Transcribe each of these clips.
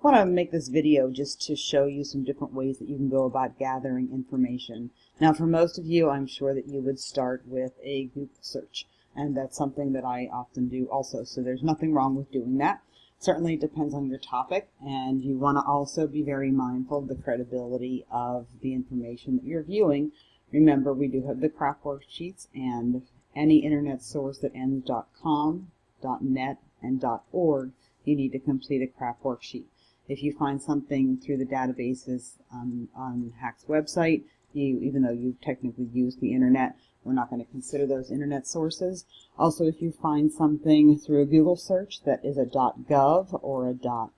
want to make this video just to show you some different ways that you can go about gathering information. Now, for most of you, I'm sure that you would start with a Google search, and that's something that I often do also, so there's nothing wrong with doing that. Certainly it depends on your topic, and you want to also be very mindful of the credibility of the information that you're viewing. Remember, we do have the craft worksheets, and any internet source that ends .com, .net, and .org, you need to complete a craft worksheet. If you find something through the databases on HAC's website, even though you technically use the internet, we're not going to consider those internet sources. Also, if you find something through a Google search that is a .gov or a .edu,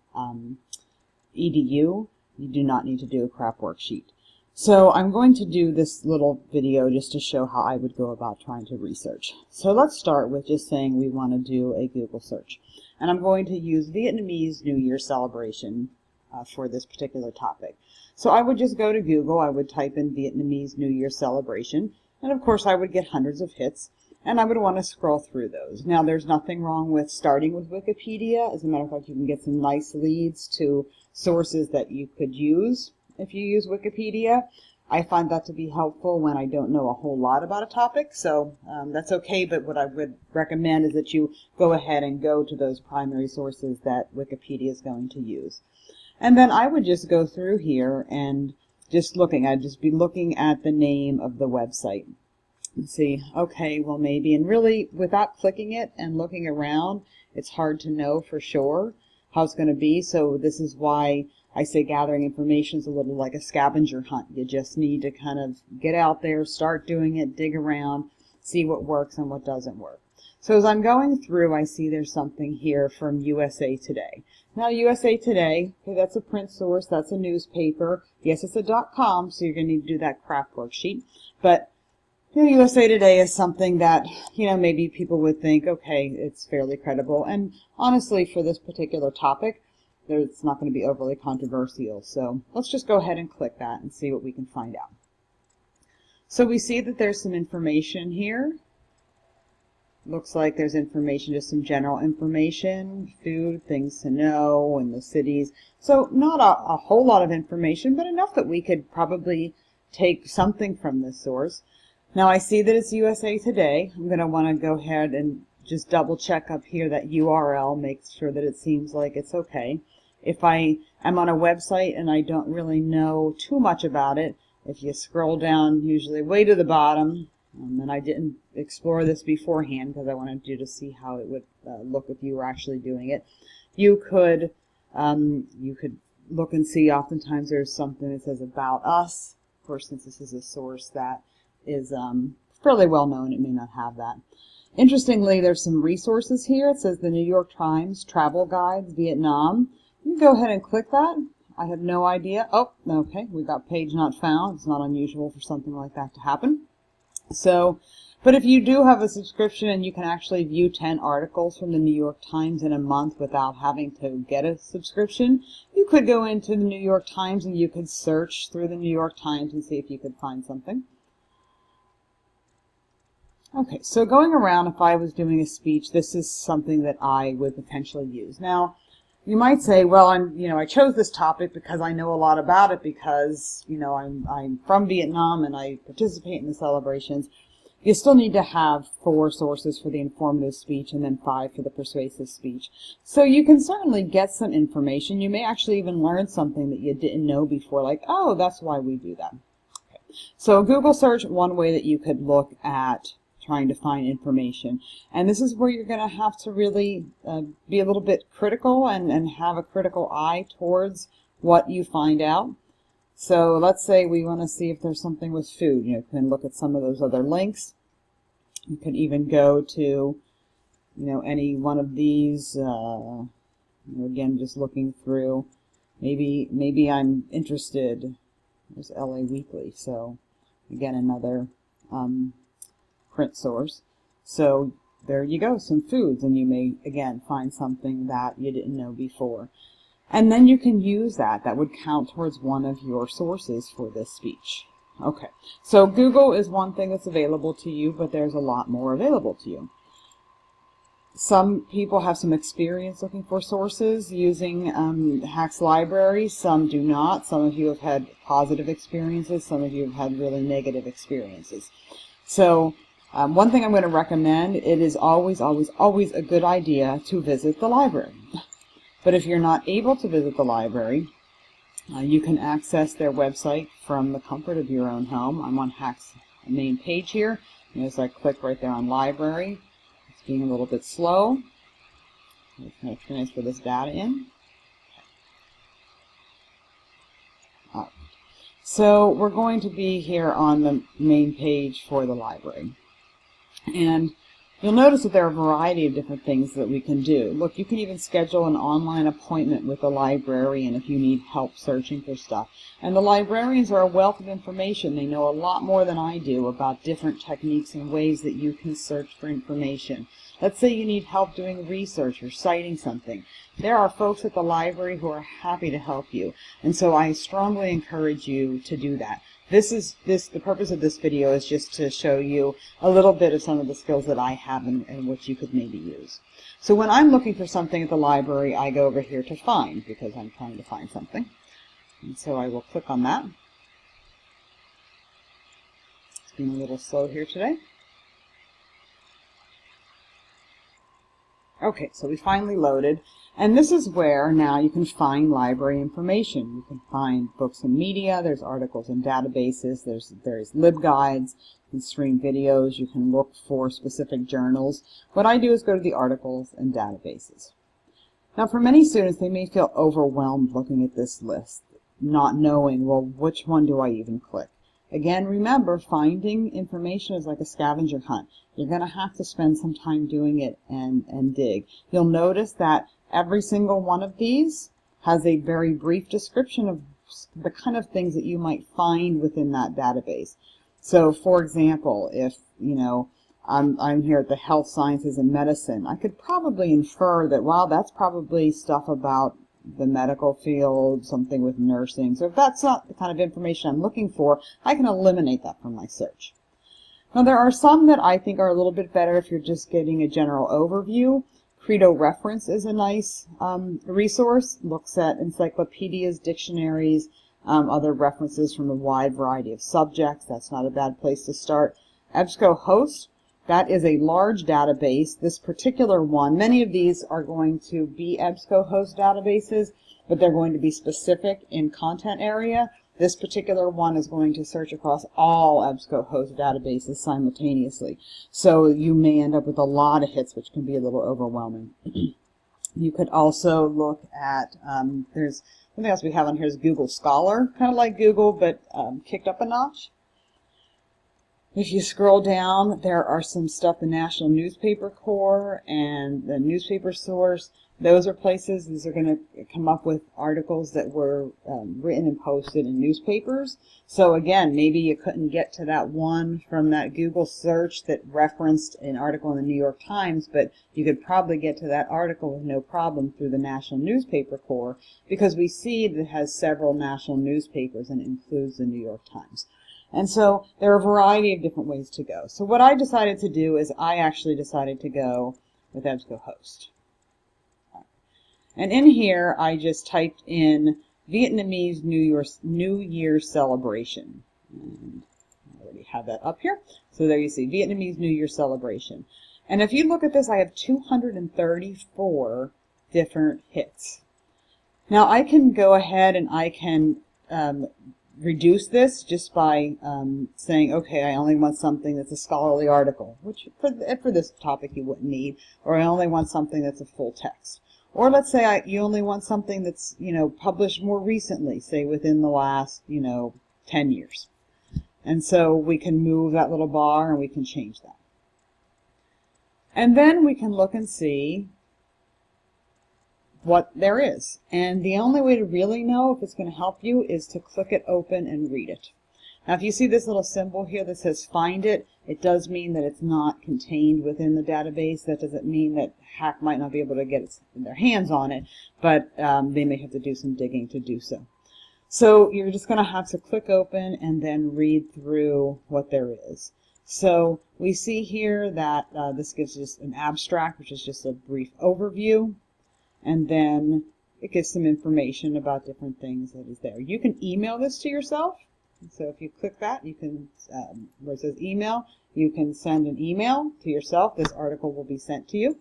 you do not need to do a craft worksheet. So I'm going to do this little video just to show how I would go about trying to research. So let's start with just saying we want to do a Google search. And I'm going to use Vietnamese New Year celebration for this particular topic. So I would just go to Google, I would type in Vietnamese New Year celebration, and of course I would get hundreds of hits, and I would want to scroll through those. Now, there's nothing wrong with starting with Wikipedia. As a matter of fact, you can get some nice leads to sources that you could use if you use Wikipedia. I find that to be helpful when I don't know a whole lot about a topic, so that's okay, but what I would recommend is that you go ahead and go to those primary sources that Wikipedia is going to use. And then I would just go through here and I'd just be looking at the name of the website and see, okay, well maybe, and really without clicking it and looking around, it's hard to know for sure how it's going to be. So this is why I say gathering information is a little like a scavenger hunt. You just need to kind of get out there, start doing it, dig around, see what works and what doesn't work. So as I'm going through, I see there's something here from USA Today. Now, USA Today, okay, that's a print source, that's a newspaper. Yes, it's a .com, so you're going to need to do that craft worksheet. But USA Today is something that, maybe people would think, okay, it's fairly credible. And honestly, for this particular topic, it's not going to be overly controversial. So let's just go ahead and click that and see what we can find out. So we see that there's some information here. Looks like there's information, just some general information, food, things to know, and the cities. So not a whole lot of information, but enough that we could probably take something from this source. Now I see that it's USA Today. I'm going to want to go ahead and just double check up here that URL, make sure that it seems like it's okay. If I am on a website and I don't really know too much about it, if you scroll down usually way to the bottom, and I didn't explore this beforehand because I wanted you to see how it would look if you were actually doing it. You could look and see oftentimes there's something that says about us. Of course, since this is a source that is fairly well known, it may not have that. Interestingly, there's some resources here. It says the New York Times Travel Guides Vietnam. You can go ahead and click that. I have no idea. Oh, okay, we got page not found. It's not unusual for something like that to happen. So, but if you do have a subscription and you can actually view 10 articles from the New York Times in a month without having to get a subscription, you could go into the New York Times and you could search through the New York Times and see if you could find something. Okay, so going around, if I was doing a speech, this is something that I would potentially use. Now, you might say, well, I chose this topic because I know a lot about it because, I'm from Vietnam and I participate in the celebrations. You still need to have 4 sources for the informative speech and then 5 for the persuasive speech. So you can certainly get some information. You may actually even learn something that you didn't know before, like, oh, that's why we do that. Okay. So Google search, one way that you could look at trying to find information. And this is where you're going to have to really be a little bit critical and have a critical eye towards what you find out. So let's say we want to see if there's something with food. You can look at some of those other links. You can even go to, any one of these, again, just looking through. Maybe I'm interested. There's LA Weekly. So again, another print source. So there you go, some foods, and you may again find something that you didn't know before. And then you can use that. That would count towards one of your sources for this speech. Okay, so Google is one thing that's available to you, but there's a lot more available to you. Some people have some experience looking for sources using HACS library. Some do not. Some of you have had positive experiences. Some of you have had really negative experiences. So one thing I'm going to recommend, it is always, always, always a good idea to visit the library. But if you're not able to visit the library, you can access their website from the comfort of your own home. I'm on HACS main page here. Notice I click right there on library. It's being a little bit slow. It's going to transfer this data in. Right. So we're going to be here on the main page for the library. And you'll notice that there are a variety of different things that we can do. Look, you can even schedule an online appointment with a librarian if you need help searching for stuff. And the librarians are a wealth of information. They know a lot more than I do about different techniques and ways that you can search for information. Let's say you need help doing research or citing something. There are folks at the library who are happy to help you. And so I strongly encourage you to do that. The purpose of this video is just to show you a little bit of some of the skills that I have and which you could maybe use. So when I'm looking for something at the library, I go over here to find because I'm trying to find something. And so I will click on that. It's been a little slow here today. Okay, so we finally loaded, and this is where now you can find library information. You can find books and media, there's articles and databases, there's various LibGuides, you can stream videos, you can look for specific journals. What I do is go to the articles and databases. Now for many students, they may feel overwhelmed looking at this list, not knowing, well, which one do I even click? Again, remember, finding information is like a scavenger hunt. You're going to have to spend some time doing it and dig. You'll notice that every single one of these has a very brief description of the kind of things that you might find within that database. So, for example, if, I'm here at the Health Sciences and Medicine, I could probably infer that, wow, that's probably stuff about the medical field, something with nursing. So if that's not the kind of information I'm looking for, I can eliminate that from my search. Now there are some that I think are a little bit better if you're just getting a general overview. Credo Reference is a nice resource. Looks at encyclopedias, dictionaries, other references from a wide variety of subjects. That's not a bad place to start. EBSCOhost. That is a large database. This particular one, many of these are going to be EBSCOhost databases, but they're going to be specific in content area. This particular one is going to search across all EBSCOhost databases simultaneously. So you may end up with a lot of hits, which can be a little overwhelming. You could also look at, there's something else we have on here is Google Scholar, kind of like Google, but kicked up a notch. If you scroll down, there are some stuff, the National Newspaper Corps and the Newspaper Source. Those are places, these are going to come up with articles that were written and posted in newspapers. So again, maybe you couldn't get to that one from that Google search that referenced an article in the New York Times, but you could probably get to that article with no problem through the National Newspaper Corps, because we see that it has several national newspapers and it includes the New York Times. And so there are a variety of different ways to go. So what I decided to do is I actually decided to go with EBSCOhost. And in here, I just typed in Vietnamese New Year celebration. And I already have that up here. So there you see, Vietnamese New Year celebration. And if you look at this, I have 234 different hits. Now I can go ahead and I can reduce this just by saying, okay, I only want something that's a scholarly article, which for this topic you wouldn't need, or I only want something that's a full text. Or let's say you only want something that's, published more recently, say within the last, 10 years. And so we can move that little bar and we can change that. And then we can look and see what there is. And the only way to really know if it's going to help you is to click it open and read it. Now if you see this little symbol here that says find it, it does mean that it's not contained within the database. That doesn't mean that HAC might not be able to get their hands on it, but they may have to do some digging to do so. So you're just going to have to click open and then read through what there is. So we see here that this gives us an abstract, which is just a brief overview, and then it gives some information about different things that is there. You can email this to yourself. So if you click that, you can, where it says email, you can send an email to yourself. This article will be sent to you.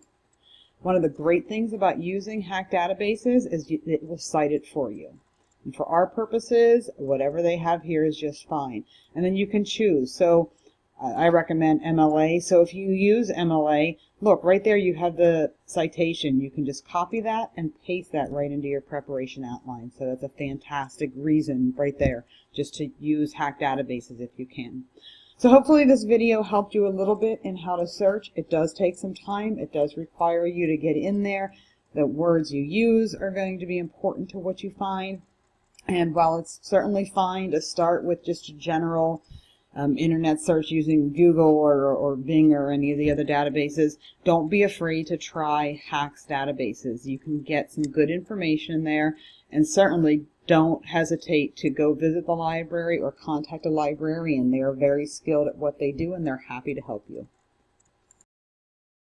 One of the great things about using Hack databases is it will cite it for you. And for our purposes, whatever they have here is just fine. And then you can choose. So I recommend MLA. So if you use MLA, look, right there you have the citation. You can just copy that and paste that right into your preparation outline. So that's a fantastic reason right there just to use Hack databases if you can. So hopefully this video helped you a little bit in how to search. It does take some time. It does require you to get in there. The words you use are going to be important to what you find. And while it's certainly fine to start with just a general internet search using Google or Bing or any of the other databases, don't be afraid to try Hack's databases. You can get some good information there, and certainly don't hesitate to go visit the library or contact a librarian. They are very skilled at what they do, and they're happy to help you.